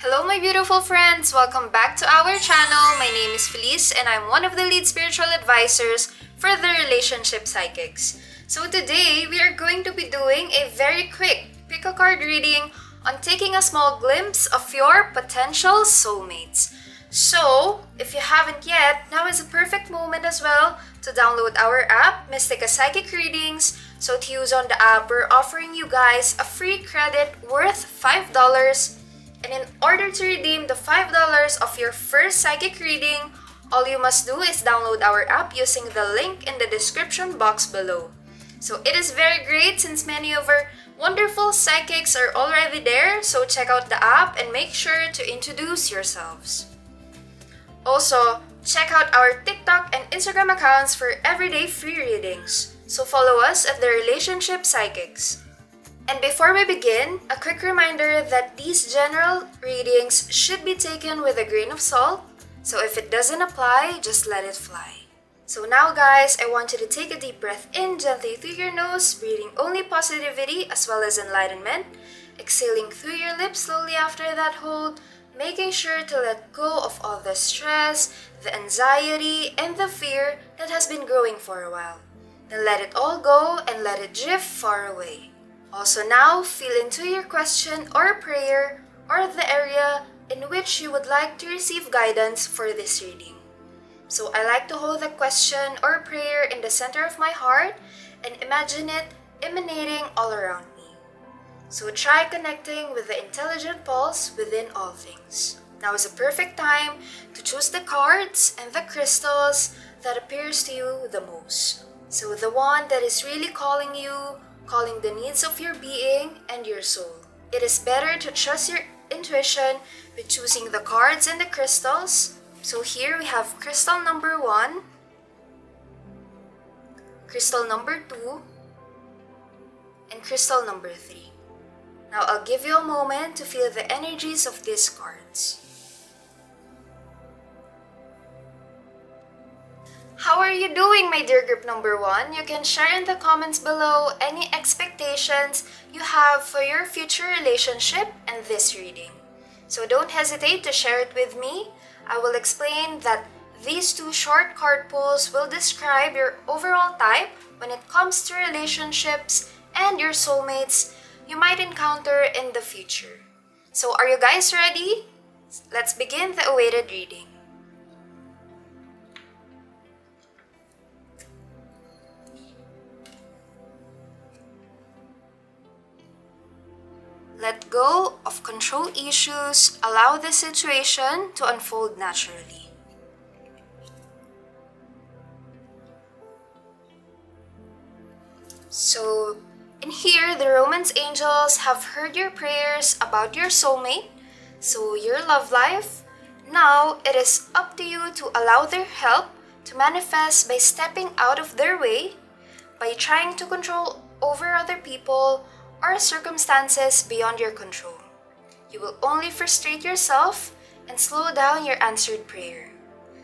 Hello my beautiful friends! Welcome back to our channel. My name is Felice and I'm one of the lead spiritual advisors for the Relationship Psychics. So today we are going to be doing a very quick pick a card reading on taking a small glimpse of your potential soulmates. So, if you haven't yet, now is a perfect moment as well to download our app, Mystica Psychic Readings. So to use on the app, we're offering you guys a free credit worth $5. And in order to redeem the $5 of your first psychic reading, all you must do is download our app using the link in the description box below. So it is very great since many of our wonderful psychics are already there, so check out the app and make sure to introduce yourselves. Also, check out our TikTok and Instagram accounts for everyday free readings. So follow us at the Relationship Psychics. And before we begin, a quick reminder that these general readings should be taken with a grain of salt. So if it doesn't apply, just let it fly. So now guys, I want you to take a deep breath in gently through your nose, breathing only positivity as well as enlightenment. Exhaling through your lips slowly after that hold, making sure to let go of all the stress, the anxiety, and the fear that has been growing for a while. Then let it all go and let it drift far away. Also now, feel into your question or prayer or the area in which you would like to receive guidance for this reading. So I like to hold the question or prayer in the center of my heart and imagine it emanating all around me. So try connecting with the intelligent pulse within all things. Now is a perfect time to choose the cards and the crystals that appears to you the most. So the one that is really calling you, calling the needs of your being and your soul. It is better to trust your intuition with choosing the cards and the crystals. So here we have crystal number 1, crystal number 2, and crystal number 3. Now I'll give you a moment to feel the energies of these cards. How are you doing, my dear group number 1? You can share in the comments below any expectations you have for your future relationship and this reading. So don't hesitate to share it with me. I will explain that these two short card pulls will describe your overall type when it comes to relationships and your soulmates you might encounter in the future. So are you guys ready? Let's begin the awaited reading. Let go of control issues, allow the situation to unfold naturally. So, in here, the Romance angels have heard your prayers about your soulmate, so your love life. Now, it is up to you to allow their help to manifest by stepping out of their way, by trying to control over other people, or circumstances beyond your control. You will only frustrate yourself and slow down your answered prayer.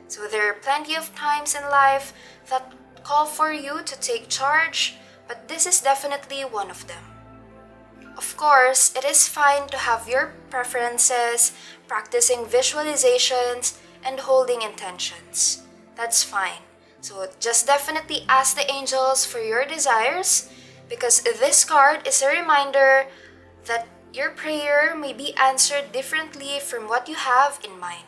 So there are plenty of times in life that call for you to take charge, but this is definitely one of them. Of course, it is fine to have your preferences, practicing visualizations, and holding intentions. That's fine. So just definitely ask the angels for your desires, because this card is a reminder that your prayer may be answered differently from what you have in mind.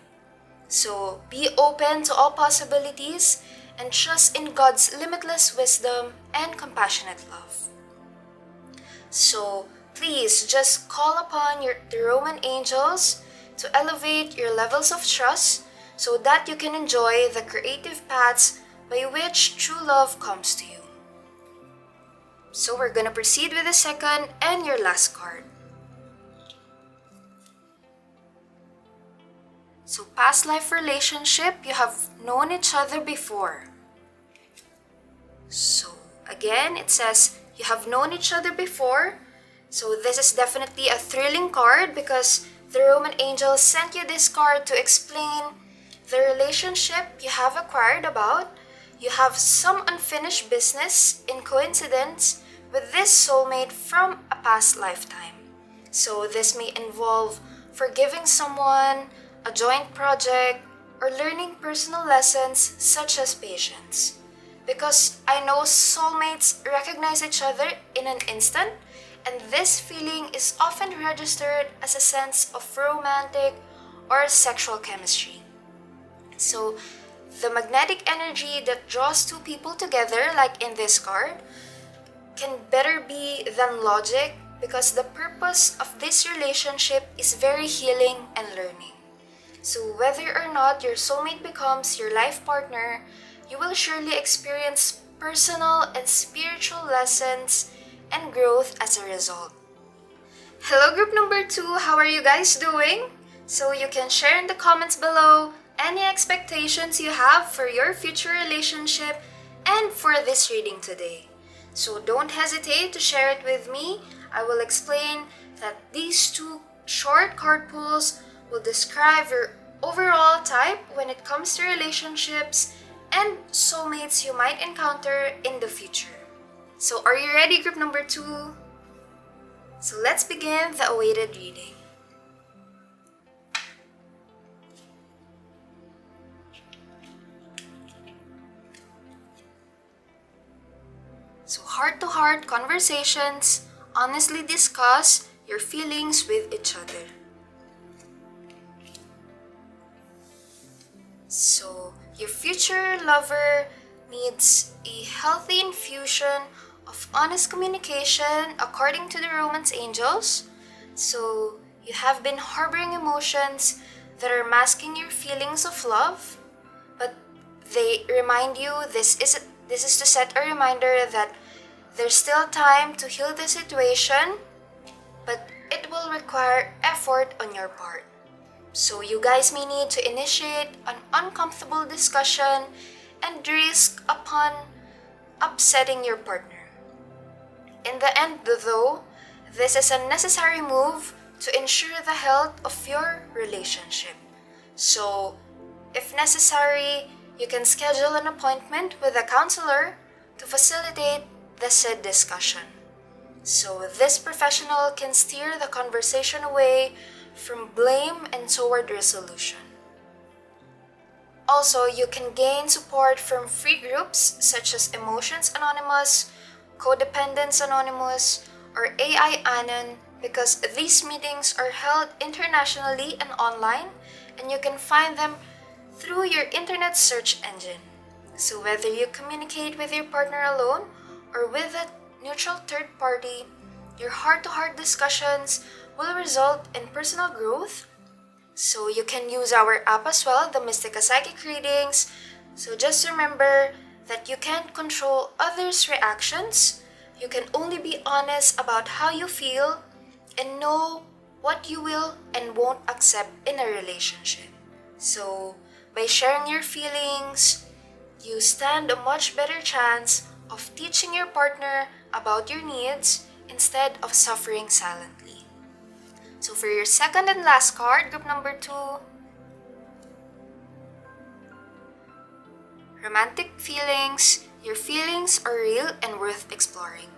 So be open to all possibilities and trust in God's limitless wisdom and compassionate love. So please just call upon the Roman angels to elevate your levels of trust so that you can enjoy the creative paths by which true love comes to you. So we're gonna proceed with the second and your last card. So past life relationship, you have known each other before. So again, it says you have known each other before. So this is definitely a thrilling card because the Roman angels sent you this card to explain the relationship you have acquired about. You have some unfinished business in coincidence with this soulmate from a past lifetime. So this may involve forgiving someone, a joint project, or learning personal lessons such as patience. Because I know soulmates recognize each other in an instant, and this feeling is often registered as a sense of romantic or sexual chemistry. So, the magnetic energy that draws two people together, like in this card, can better be than logic because the purpose of this relationship is very healing and learning. So, whether or not your soulmate becomes your life partner, you will surely experience personal and spiritual lessons and growth as a result. Hello, group number 2. How are you guys doing? So, you can share in the comments below any expectations you have for your future relationship and for this reading today. So don't hesitate to share it with me. I will explain that these two short card pulls will describe your overall type when it comes to relationships and soulmates you might encounter in the future. So are you ready, group number 2? So let's begin the awaited reading. So heart-to-heart conversations, honestly discuss your feelings with each other. So your future lover needs a healthy infusion of honest communication according to the Romance angels. So you have been harboring emotions that are masking your feelings of love, but they remind you this is to set a reminder that there's still time to heal the situation, but it will require effort on your part. So you guys may need to initiate an uncomfortable discussion and risk upon upsetting your partner. In the end though, this is a necessary move to ensure the health of your relationship. So, if necessary, you can schedule an appointment with a counselor to facilitate the said discussion. So this professional can steer the conversation away from blame and toward resolution. Also, you can gain support from free groups such as Emotions Anonymous, Codependence Anonymous, or AI Anon because these meetings are held internationally and online, and you can find them through your internet search engine. So whether you communicate with your partner alone or with a neutral third party, your heart-to-heart discussions will result in personal growth. So you can use our app as well, the Mystica Psychic Readings. So just remember that you can't control others' reactions. You can only be honest about how you feel and know what you will and won't accept in a relationship. So by sharing your feelings, you stand a much better chance of teaching your partner about your needs instead of suffering silently. So for your second and last card, group number 2, romantic feelings. Your feelings are real and worth exploring.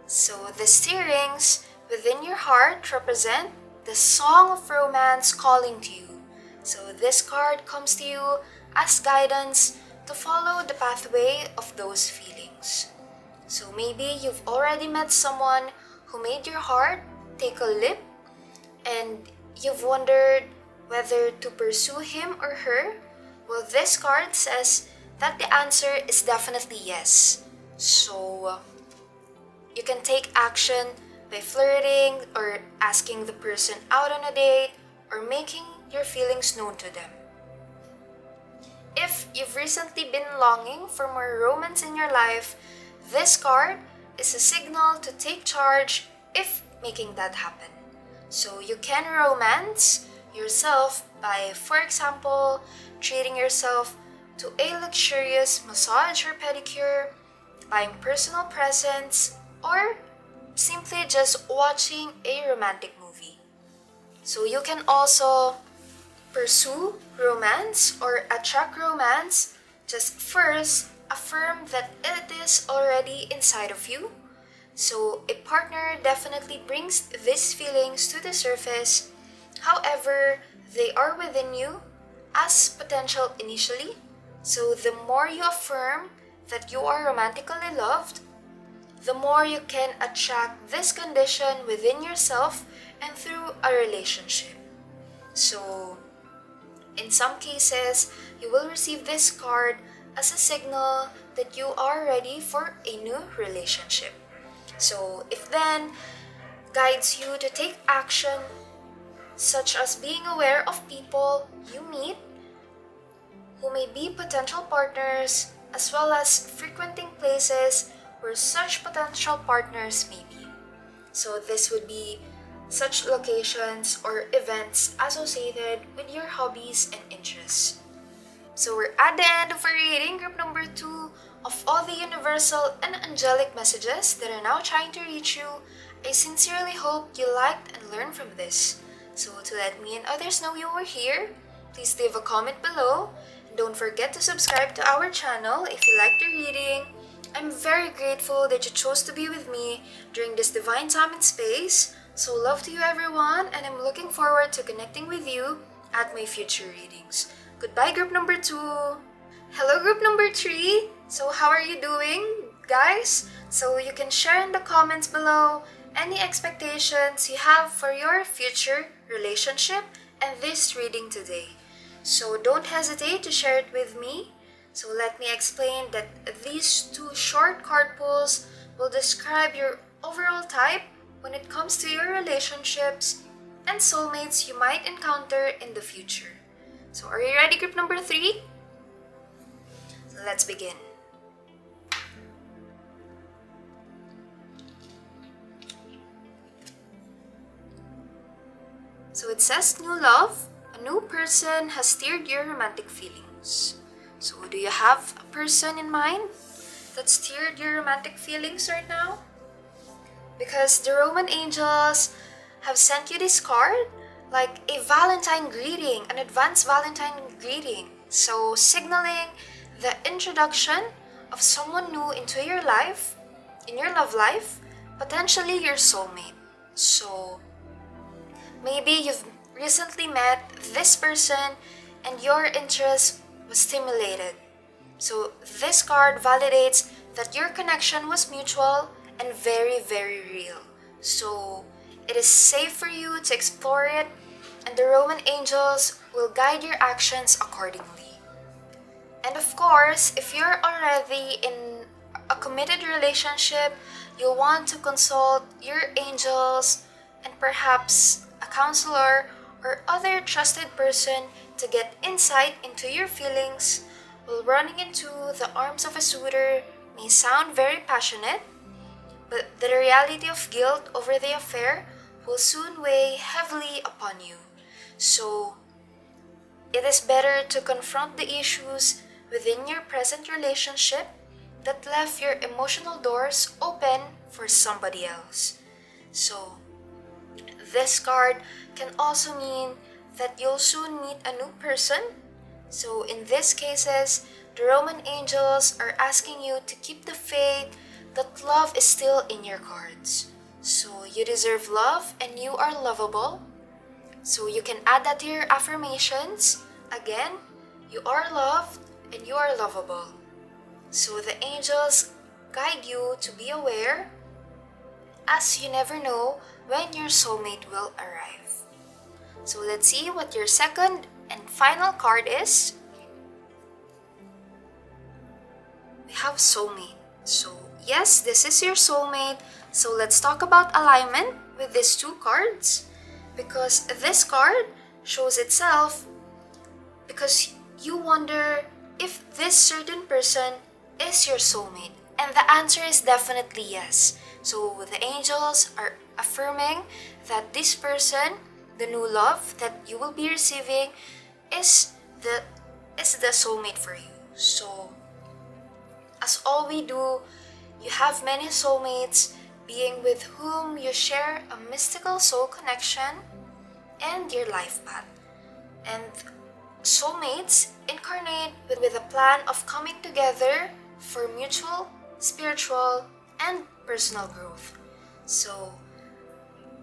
So the stirrings within your heart represent the song of romance calling to you. So this card comes to you as guidance to follow the pathway of those feelings. So maybe you've already met someone who made your heart take a leap and you've wondered whether to pursue him or her. Well, this card says that the answer is definitely yes. So you can take action by flirting or asking the person out on a date or making your feelings known to them. If you've recently been longing for more romance in your life, this card is a signal to take charge if making that happen. So you can romance yourself by, for example, treating yourself to a luxurious massage or pedicure, buying personal presents, or simply just watching a romantic movie. So you can also pursue romance or attract romance. Just first affirm that it is already inside of you. So a partner definitely brings these feelings to the surface. However, they are within you as potential initially. So the more you affirm that you are romantically loved, the more you can attract this condition within yourself and through a relationship. So, in some cases, you will receive this card as a signal that you are ready for a new relationship. So, if then guides you to take action, such as being aware of people you meet who may be potential partners, as well as frequenting places where such potential partners may be. So this would be such locations or events associated with your hobbies and interests. So we're at the end of our reading group number 2 of all the universal and angelic messages that are now trying to reach you. I sincerely hope you liked and learned from this. So to let me and others know you were here, please leave a comment below. And don't forget to subscribe to our channel if you liked the reading. I'm very grateful that you chose to be with me during this divine time and space. So love to you everyone, and I'm looking forward to connecting with you at my future readings. Goodbye group number 2. Hello group number 3. So how are you doing, guys? So you can share in the comments below any expectations you have for your future relationship and this reading today. So don't hesitate to share it with me. So let me explain that these 2 short card pulls will describe your overall type when it comes to your relationships and soulmates you might encounter in the future. So are you ready, group number 3? So let's begin. So it says new love, a new person has steered your romantic feelings. So do you have a person in mind that steered your romantic feelings right now? Because the Roman angels have sent you this card like a Valentine greeting, an advanced Valentine greeting. So signaling the introduction of someone new into your life, in your love life, potentially your soulmate. So maybe you've recently met this person and your interest was stimulated. So this card validates that your connection was mutual and very, very real. So it is safe for you to explore it, and the Roman angels will guide your actions accordingly. And of course, if you're already in a committed relationship, you'll want to consult your angels and perhaps a counselor or other trusted person to get insight into your feelings. While running into the arms of a suitor may sound very passionate, but the reality of guilt over the affair will soon weigh heavily upon you. So, it is better to confront the issues within your present relationship that left your emotional doors open for somebody else. So, this card can also mean that you'll soon meet a new person. So in these cases, the Roman angels are asking you to keep the faith that love is still in your cards. So you deserve love and you are lovable. So you can add that to your affirmations. Again, you are loved and you are lovable. So the angels guide you to be aware, as you never know when your soulmate will arrive. So let's see what your second and final card is. We have soulmate. So yes, this is your soulmate. So let's talk about alignment with these 2 cards, because this card shows itself because you wonder if this certain person is your soulmate, and the answer is definitely yes. So the angels are affirming that this person, the new love that you will be receiving, is the soulmate for you. So as all we do, you have many soulmates, being with whom you share a mystical soul connection and your life path. And soulmates incarnate with a plan of coming together for mutual, spiritual, and personal growth. So,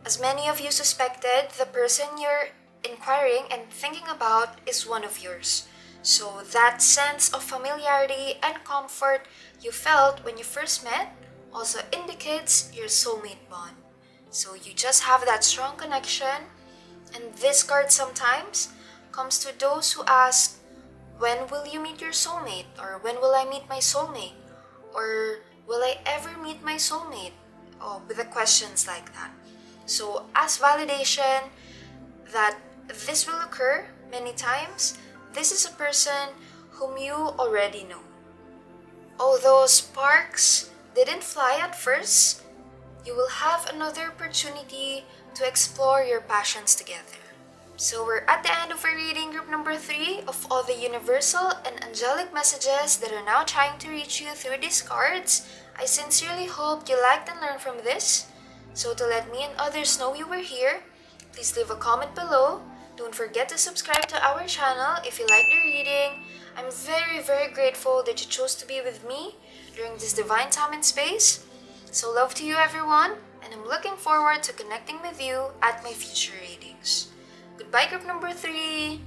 as many of you suspected, the person you're inquiring and thinking about is one of yours. So that sense of familiarity and comfort you felt when you first met also indicates your soulmate bond. So you just have that strong connection, and this card sometimes comes to those who ask, when will you meet your soulmate? Or when will I meet my soulmate? Or will I ever meet my soulmate? Oh, with the questions like that. So as validation that this will occur many times, this is a person whom you already know. Although sparks didn't fly at first, you will have another opportunity to explore your passions together. So we're at the end of our reading group number 3 of all the universal and angelic messages that are now trying to reach you through these cards. I sincerely hope you liked and learned from this. So to let me and others know you were here, please leave a comment below. Don't forget to subscribe to our channel if you like the reading. I'm very grateful that you chose to be with me during this divine time and space. So love to you everyone, and I'm looking forward to connecting with you at my future readings. Goodbye group number 3!